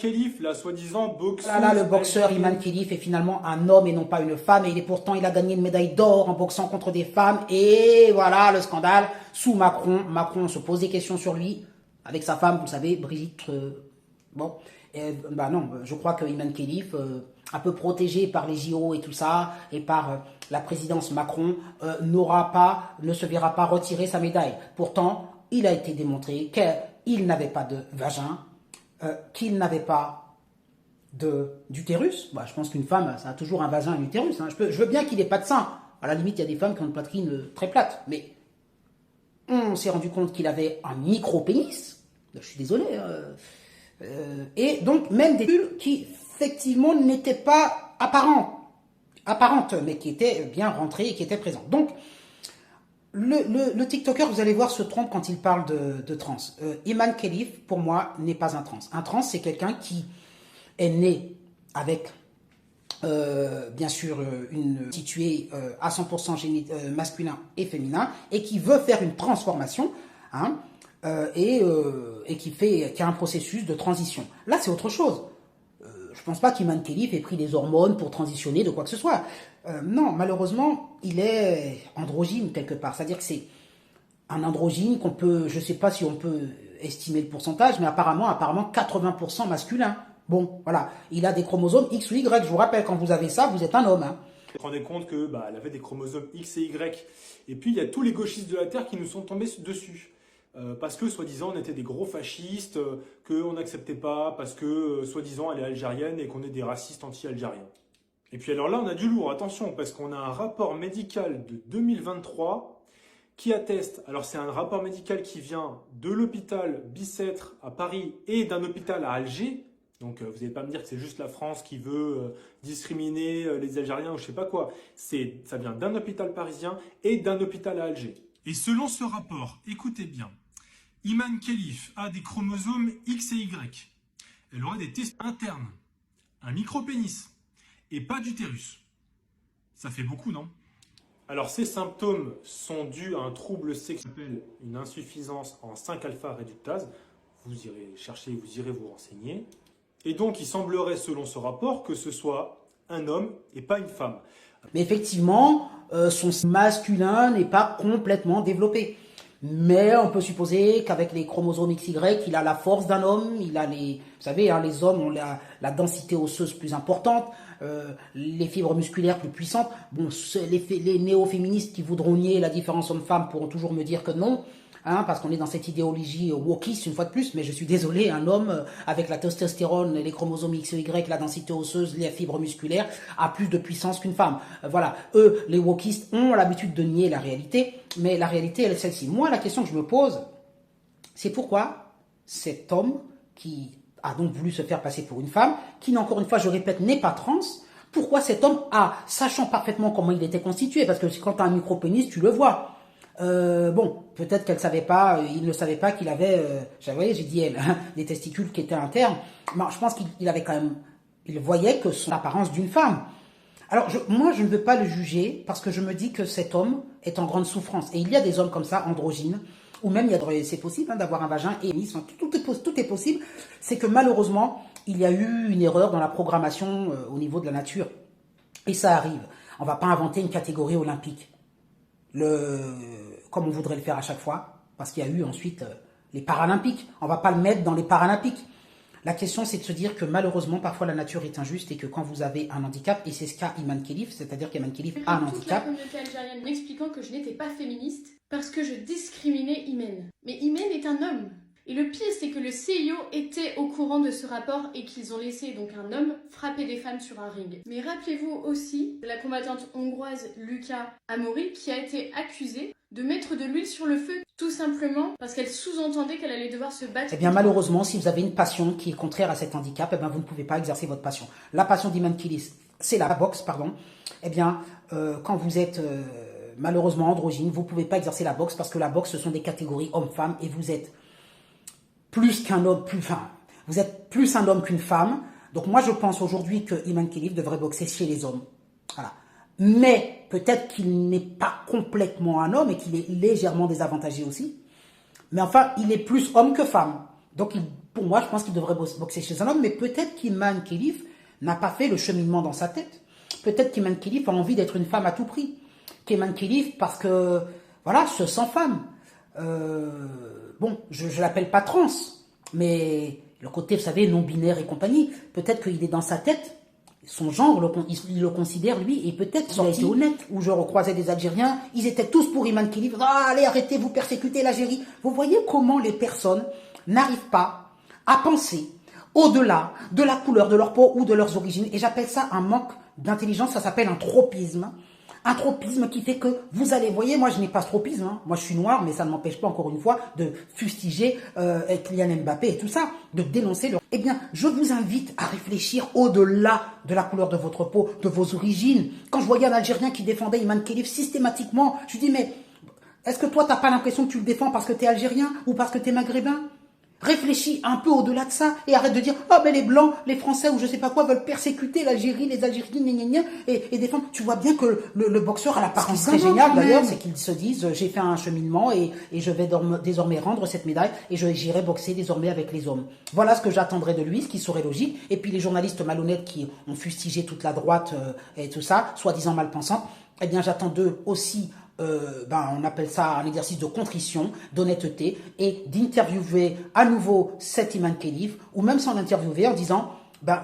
Khelif, la soi-disant boxeur. Là, le boxeur Iman Khelif est finalement un homme et non pas une femme. Et il a gagné une médaille d'or en boxant contre des femmes. Et voilà le scandale sous Macron. Macron se pose des questions sur lui avec sa femme, vous savez, Brigitte. Bon, non, je crois que Iman Khelif, un peu protégé par les JO et tout ça, et par la présidence Macron, ne se verra pas retirer sa médaille. Pourtant, il a été démontré qu'il n'avait pas de vagin, qu'il n'avait pas d'utérus. Je pense qu'une femme, ça a toujours un vagin et un utérus. Hein. Je veux bien qu'il n'ait pas de sein. À la limite, il y a des femmes qui ont une poitrine très plate. Mais on s'est rendu compte qu'il avait un micro-pénis. Je suis désolé. Et donc, même des bulles qui, effectivement, n'étaient pas apparentes, mais qui étaient bien rentrées et qui étaient présentes. Donc, le TikToker, vous allez voir, se trompe quand il parle de trans. Iman Khelif, pour moi, n'est pas un trans. Un trans, c'est quelqu'un qui est né avec, bien sûr, située à 100% masculin et féminin, et qui veut faire une transformation, hein, et qui a un processus de transition. Là, c'est autre chose. Je pense pas qu'Iman Khelif ait pris des hormones pour transitionner de quoi que ce soit. Non, malheureusement, il est androgyne quelque part. C'est-à-dire que c'est un androgyne qu'on peut, je sais pas si on peut estimer le pourcentage, mais apparemment 80% masculin. Bon, voilà. Il a des chromosomes X ou Y. Je vous rappelle, quand vous avez ça, vous êtes un homme. Hein. Vous vous rendez compte que elle avait des chromosomes X et Y. Et puis, il y a tous les gauchistes de la Terre qui nous sont tombés dessus. Parce que, soi-disant, on était des gros fascistes, qu'on n'acceptait pas, parce que, soi-disant, elle est algérienne et qu'on est des racistes anti-algériens. Et puis alors là, on a du lourd, attention, parce qu'on a un rapport médical de 2023 qui atteste, alors c'est un rapport médical qui vient de l'hôpital Bicêtre à Paris et d'un hôpital à Alger. Donc vous n'allez pas me dire que c'est juste la France qui veut discriminer les Algériens ou je sais pas quoi. Ça vient d'un hôpital parisien et d'un hôpital à Alger. Et selon ce rapport, écoutez bien, Iman Khelif a des chromosomes X et Y. Elle aurait des testes internes, un micro-pénis et pas d'utérus. Ça fait beaucoup, non? Alors ces symptômes sont dus à un trouble sexuel qui s'appelle une insuffisance en 5-alpha réductase. Vous irez chercher, vous irez vous renseigner. Et donc il semblerait, selon ce rapport, que ce soit un homme et pas une femme. Mais effectivement, son masculin n'est pas complètement développé. Mais on peut supposer qu'avec les chromosomes XY, il a la force d'un homme, il a vous savez, hein, les hommes ont la densité osseuse plus importante, les fibres musculaires plus puissantes. Bon, les néo-féministes qui voudront nier la différence homme-femme pourront toujours me dire que non, hein, parce qu'on est dans cette idéologie wokiste une fois de plus, mais je suis désolé, un homme avec la testostérone, les chromosomes X et Y, la densité osseuse, les fibres musculaires, a plus de puissance qu'une femme. Voilà, eux, les wokistes, ont l'habitude de nier la réalité, mais la réalité, elle est celle-ci. Moi, la question que je me pose, c'est pourquoi cet homme qui a donc voulu se faire passer pour une femme, qui, encore une fois, je répète, n'est pas trans, pourquoi cet homme sachant parfaitement comment il était constitué, parce que quand tu as un micro-pénis, tu le vois. Bon, peut-être qu'elle savait pas, il ne savait pas qu'il avait, j'ai dit elle, hein, des testicules qui étaient internes. Mais je pense qu'il avait quand même, il voyait que son apparence d'une femme. Alors, moi, je ne veux pas le juger parce que je me dis que cet homme est en grande souffrance. Et il y a des hommes comme ça, androgynes, ou même c'est possible hein, d'avoir un vagin et tout est possible. C'est que malheureusement, il y a eu une erreur dans la programmation au niveau de la nature. Et ça arrive. On va pas inventer une catégorie olympique. Comme on voudrait le faire à chaque fois, parce qu'il y a eu ensuite les Paralympiques. On va pas le mettre dans les Paralympiques. La question, c'est de se dire que malheureusement, parfois la nature est injuste et que quand vous avez un handicap, et c'est ce qu'a Iman Khelif, c'est-à-dire qu'Iman Khelif a un handicap. La communauté algérienne en expliquant que je n'étais pas féministe parce que je discriminais Imen. Mais Imen est un homme. Et le pire, c'est que le CIO était au courant de ce rapport et qu'ils ont laissé donc un homme frapper des femmes sur un ring. Mais rappelez-vous aussi de la combattante hongroise Luca Amori qui a été accusée de mettre de l'huile sur le feu tout simplement parce qu'elle sous-entendait qu'elle allait devoir se battre. Eh bien malheureusement, si vous avez une passion qui est contraire à cet handicap, eh bien vous ne pouvez pas exercer votre passion. La passion d'Iman Khelif, c'est la boxe, pardon. Eh bien, quand vous êtes malheureusement androgyne, vous ne pouvez pas exercer la boxe parce que la boxe, ce sont des catégories homme-femme et vous êtes plus qu'un homme, vous êtes plus un homme qu'une femme. Donc moi, je pense aujourd'hui que Iman Khelif devrait boxer chez les hommes. Voilà. Mais peut-être qu'il n'est pas complètement un homme et qu'il est légèrement désavantagé aussi. Mais enfin, il est plus homme que femme. Donc, pour moi, je pense qu'il devrait boxer chez un homme, mais peut-être qu'Iman Khelif n'a pas fait le cheminement dans sa tête. Peut-être qu'Iman Khelif a envie d'être une femme à tout prix. Qu'Iman Khelif, parce que, voilà, se sent femme. Bon, je l'appelle pas trans, mais le côté, vous savez, non-binaire et compagnie, peut-être qu'il est dans sa tête, son genre, il le considère, lui, et peut-être qu'il a été honnête, où je recroisais des Algériens, ils étaient tous pour Iman Khelif. Ah, allez, arrêtez, vous persécutez l'Algérie. Vous voyez comment les personnes n'arrivent pas à penser au-delà de la couleur de leur peau ou de leurs origines. Et j'appelle ça un manque d'intelligence, ça s'appelle un tropisme. Un tropisme qui fait que vous allez, voyez, moi je n'ai pas ce tropisme, hein. Moi je suis noir, mais ça ne m'empêche pas encore une fois de fustiger Kylian Mbappé et tout ça, de dénoncer le... Eh bien, je vous invite à réfléchir au-delà de la couleur de votre peau, de vos origines. Quand je voyais un Algérien qui défendait Iman Khelif systématiquement, je lui dis, mais est-ce que toi, t'as pas l'impression que tu le défends parce que t'es algérien ou parce que t'es maghrébin? Réfléchis un peu au-delà de ça et arrête de dire « Ah ben les Blancs, les Français ou je sais pas quoi veulent persécuter l'Algérie, les Algériens, gna, gna, gna, et défendre. » Tu vois bien que le boxeur a l'apparence très géniale d'ailleurs, c'est qu'ils se disent « J'ai fait un cheminement et je vais désormais rendre cette médaille et j'irai boxer désormais avec les hommes. » Voilà ce que j'attendrais de lui, ce qui serait logique. Et puis les journalistes malhonnêtes qui ont fustigé toute la droite et tout ça, soi-disant mal pensants, eh bien j'attends d'eux aussi... on appelle ça un exercice de contrition, d'honnêteté et d'interviewer à nouveau cet Iman Khelif ou même sans l'interviewer en disant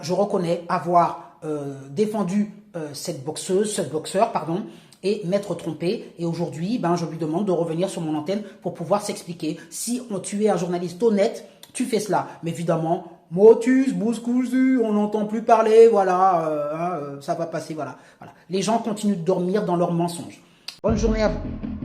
je reconnais avoir défendu cette boxeur, et m'être trompé et aujourd'hui je lui demande de revenir sur mon antenne pour pouvoir s'expliquer. Si tu es un journaliste honnête, tu fais cela. Mais évidemment, motus, bouscousu, on n'entend plus parler, voilà, ça va passer, voilà. Les gens continuent de dormir dans leurs mensonges. Bonne journée à vous.